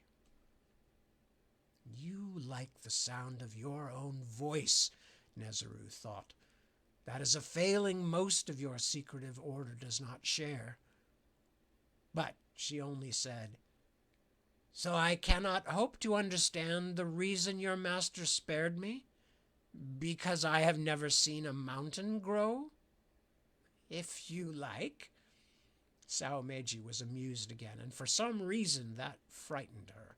Speaker 1: You like the sound of your own voice, Nezeru thought. That is a failing most of your secretive order does not share. But she only said, "So I cannot hope to understand the reason your master spared me? Because I have never seen a mountain grow? If you like." Sao Meiji was amused again, and for some reason that frightened her.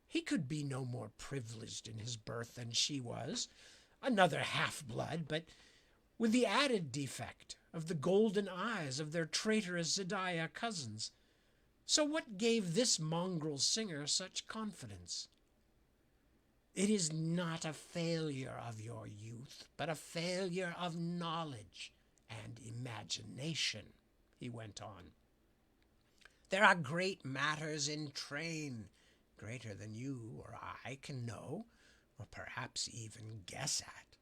Speaker 1: He could be no more privileged in his birth than she was, another half-blood, but with the added defect of the golden eyes of their traitorous Zediah cousins. So what gave this mongrel singer such confidence? It is not a failure of your youth, but a failure of knowledge and imagination, he went on. There are great matters in train, greater than you or I can know, or perhaps even guess at.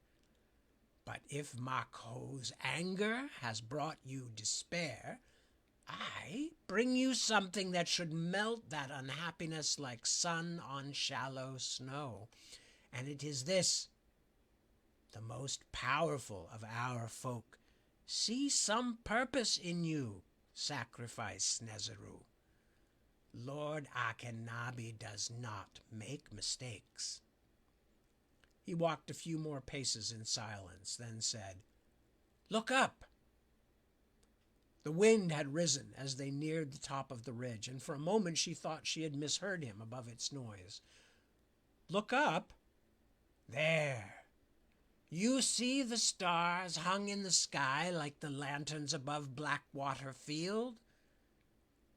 Speaker 1: But if Marco's anger has brought you despair, I bring you something that should melt that unhappiness like sun on shallow snow. And it is this: the most powerful of our folk see some purpose in you, sacrifice Nezeru. Lord Akenabi does not make mistakes. He walked a few more paces in silence, then said, Look up. The wind had risen as they neared the top of the ridge, and for a moment she thought she had misheard him above its noise. Look up? There. You see the stars hung in the sky like the lanterns above Blackwater Field?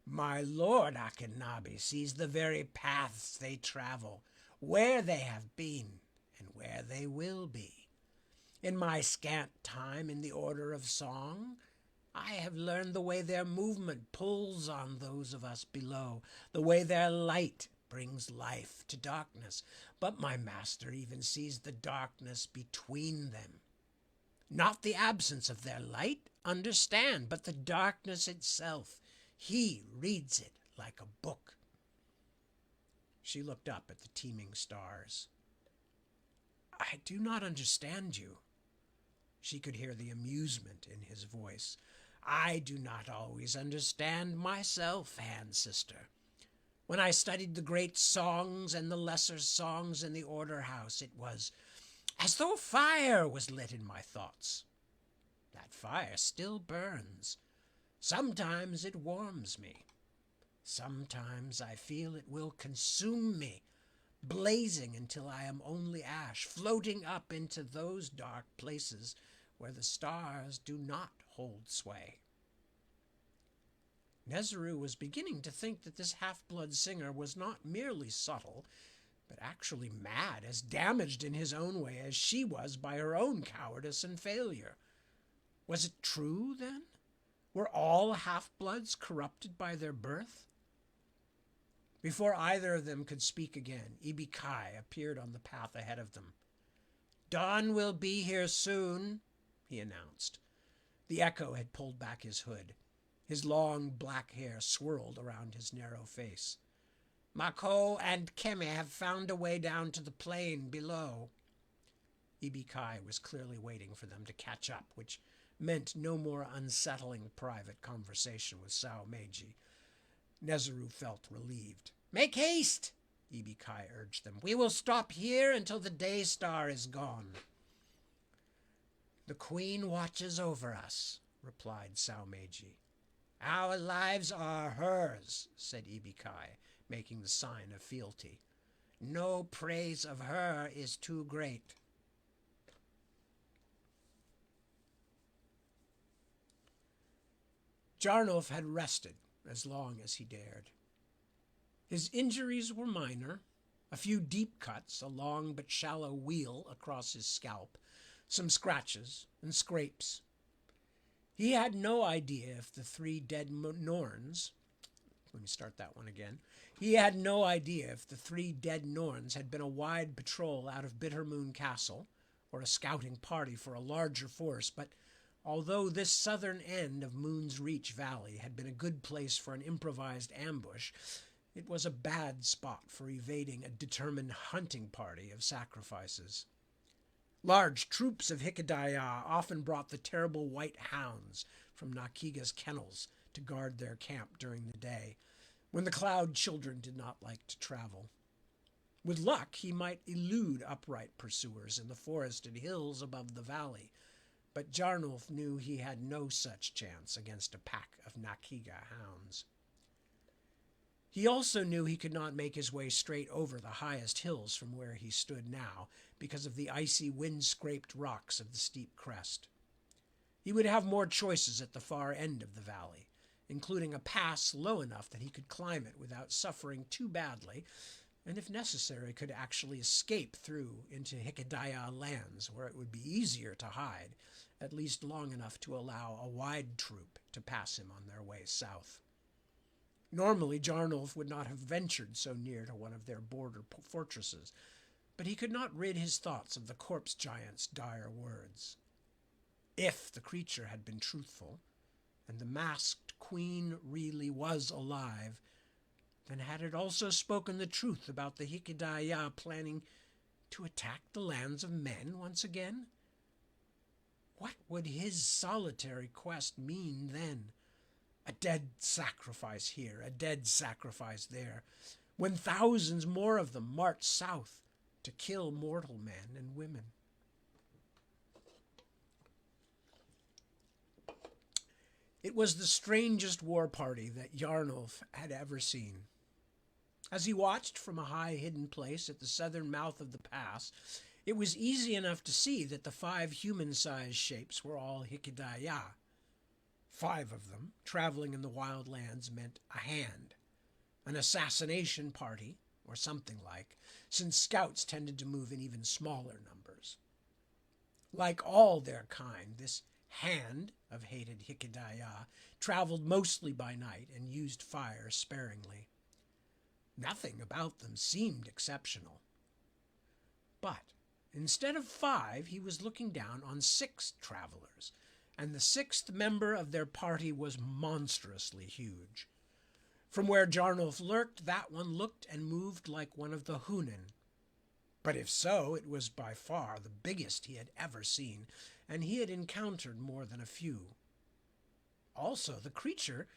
Speaker 1: My lord Akenabi sees the very paths they travel, where they have been, and where they will be. In my scant time in the order of song, I have learned the way their movement pulls on those of us below, the way their light brings life to darkness. But my master even sees the darkness between them. Not the absence of their light, understand, but the darkness itself. He reads it like a book. She looked up at the teeming stars. I do not understand you. She could hear the amusement in his voice. I do not always understand myself, hand sister. When I studied the great songs and the lesser songs in the order house, it was as though fire was lit in my thoughts. That fire still burns. Sometimes it warms me. Sometimes I feel it will consume me, blazing until I am only ash, floating up into those dark places where the stars do not hold sway. Nezeru was beginning to think that this half-blood singer was not merely subtle, but actually mad, as damaged in his own way as she was by her own cowardice and failure. Was it true, then? Were all half-bloods corrupted by their birth? Before either of them could speak again, Ibi-Kai appeared on the path ahead of them. Dawn will be here soon, he announced. The echo had pulled back his hood. His long black hair swirled around his narrow face. Marco and Keme have found a way down to the plain below. Ibi-Kai was clearly waiting for them to catch up, which meant no more unsettling private conversation with Sao Meiji. Nezeru felt relieved. Make haste, Ibi-Kai urged them. We will stop here until the day star is gone. The queen watches over us, replied Sao Meiji. Our lives are hers, said Ibi-Kai, making the sign of fealty. No praise of her is too great. Jarnolf had rested as long as he dared. His injuries were minor, a few deep cuts, a long but shallow wheal across his scalp, some scratches and scrapes. He had no idea if the three dead Norns... Let me start that one again. He had no idea if the three dead Norns had been a wide patrol out of Bittermoon Castle, or a scouting party for a larger force, but although this southern end of Moon's Reach Valley had been a good place for an improvised ambush, it was a bad spot for evading a determined hunting party of sacrifices. Large troops of Hikedaya often brought the terrible white hounds from Nakiga's kennels to guard their camp during the day, when the Cloud children did not like to travel. With luck, he might elude upright pursuers in the forested hills above the valley, but Jarnolf knew he had no such chance against a pack of Nakiga hounds. He also knew he could not make his way straight over the highest hills from where he stood now, because of the icy wind-scraped rocks of the steep crest. He would have more choices at the far end of the valley, including a pass low enough that he could climb it without suffering too badly, and if necessary could actually escape through into Hikedaya lands where it would be easier to hide, at least long enough to allow a wide troop to pass him on their way south. Normally, Jarnulf would not have ventured so near to one of their border fortresses, but he could not rid his thoughts of the corpse giant's dire words. If the creature had been truthful, and the masked queen really was alive, then had it also spoken the truth about the Hikedaya planning to attack the lands of men once again? What would his solitary quest mean then? A dead sacrifice here, a dead sacrifice there, when thousands more of them marched south to kill mortal men and women. It was the strangest war party that Jarnulf had ever seen. As he watched from a high hidden place at the southern mouth of the pass, it was easy enough to see that the 5 human-sized shapes were all Hikedaya. 5 of them, traveling in the wild lands, meant a hand, an assassination party, or something like, since scouts tended to move in even smaller numbers. Like all their kind, this hand of hated Hikedaya traveled mostly by night and used fire sparingly. Nothing about them seemed exceptional. But instead of 5, he was looking down on 6 travelers, and the 6th member of their party was monstrously huge. From where Jarnulf lurked, that one looked and moved like one of the Hunin. But if so, it was by far the biggest he had ever seen, and he had encountered more than a few. Also, the creature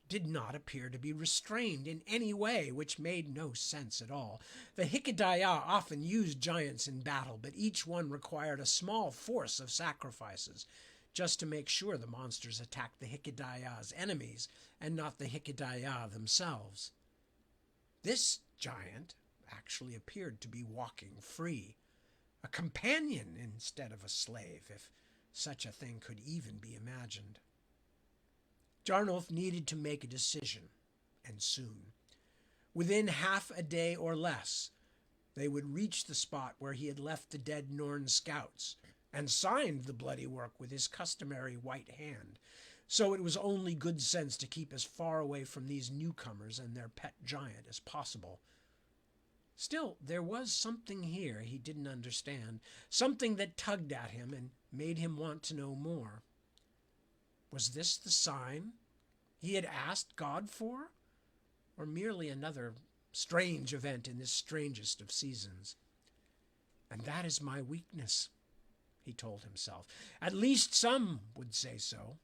Speaker 1: did not appear to be restrained in any way, which made no sense at all. The Hikedaya often used giants in battle, but each one required a small force of sacrifices, just to make sure the monsters attacked the Hikedaya's enemies and not the Hikedaya themselves. This giant actually appeared to be walking free, a companion instead of a slave, if such a thing could even be imagined. Jarnulf needed to make a decision, and soon. Within half a day or less, they would reach the spot where he had left the dead Norn scouts, and signed the bloody work with his customary white hand, so it was only good sense to keep as far away from these newcomers and their pet giant as possible. Still, there was something here he didn't understand, something that tugged at him and made him want to know more. Was this the sign he had asked God for, or merely another strange event in this strangest of seasons? And that is my weakness, he told himself. At least some would say so.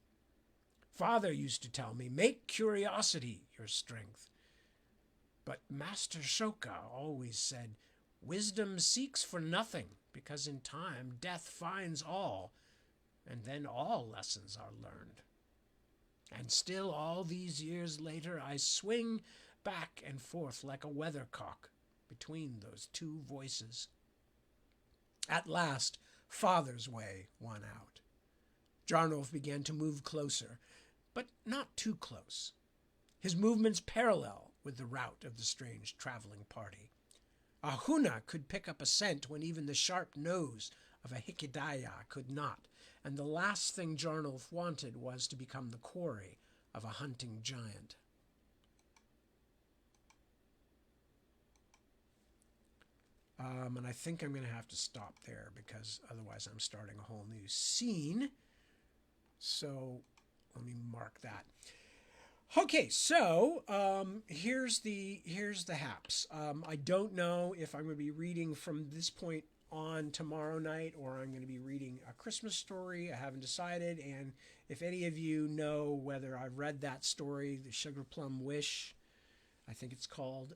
Speaker 1: Father used to tell me, make curiosity your strength. But Master Shoka always said, wisdom seeks for nothing, because in time death finds all, and then all lessons are learned. And still, all these years later, I swing back and forth like a weathercock between those 2 voices. At last, Father's way won out. Jarnulf began to move closer, but not too close. His movements parallel with the route of the strange traveling party. A Huna could pick up a scent when even the sharp nose of a Hikedaya could not, and the last thing Jarnulf wanted was to become the quarry of a hunting giant. And I think I'm going to have to stop there because otherwise I'm starting a whole new scene. So let me mark that. Okay, so here's the haps. I don't know if I'm going to be reading from this point on tomorrow night or I'm going to be reading A Christmas Story. I haven't decided. And if any of you know whether I've read that story, The Sugar Plum Wish, I think it's called,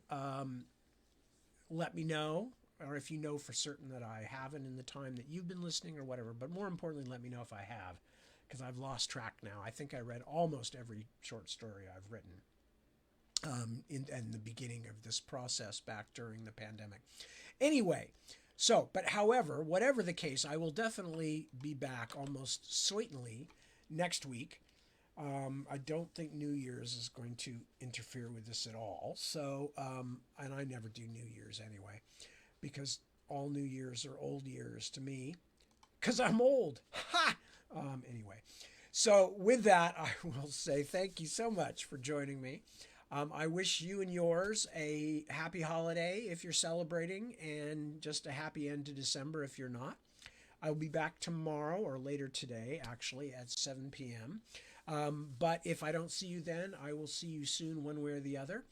Speaker 1: let me know. Or if you know for certain that I haven't in the time that you've been listening or whatever. But more importantly, let me know if I have, because I've lost track now. I think I read almost every short story I've written in the beginning of this process back during the pandemic. Anyway, So, but however, whatever the case, I will definitely be back almost certainly next week. I don't think New Year's is going to interfere with this at all. So, and I never do New Year's anyway, because all New Year's are old years to me, because I'm old. Ha! Anyway, so with that, I will say thank you so much for joining me. I wish you and yours a happy holiday if you're celebrating, and just a happy end to December if you're not. I will be back tomorrow or later today, actually, at 7 p.m. But if I don't see you then, I will see you soon, one way or the other.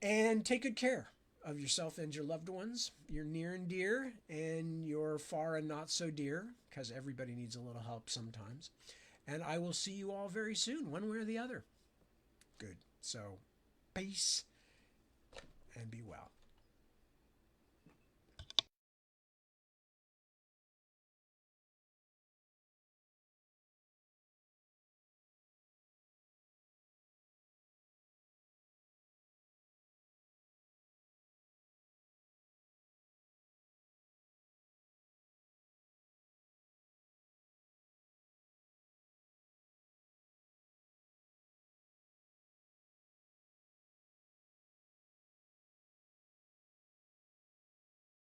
Speaker 1: And take good care of yourself and your loved ones, your near and dear, and your far and not so dear, because everybody needs a little help sometimes. And I will see you all very soon, one way or the other. Good. So, peace and be well.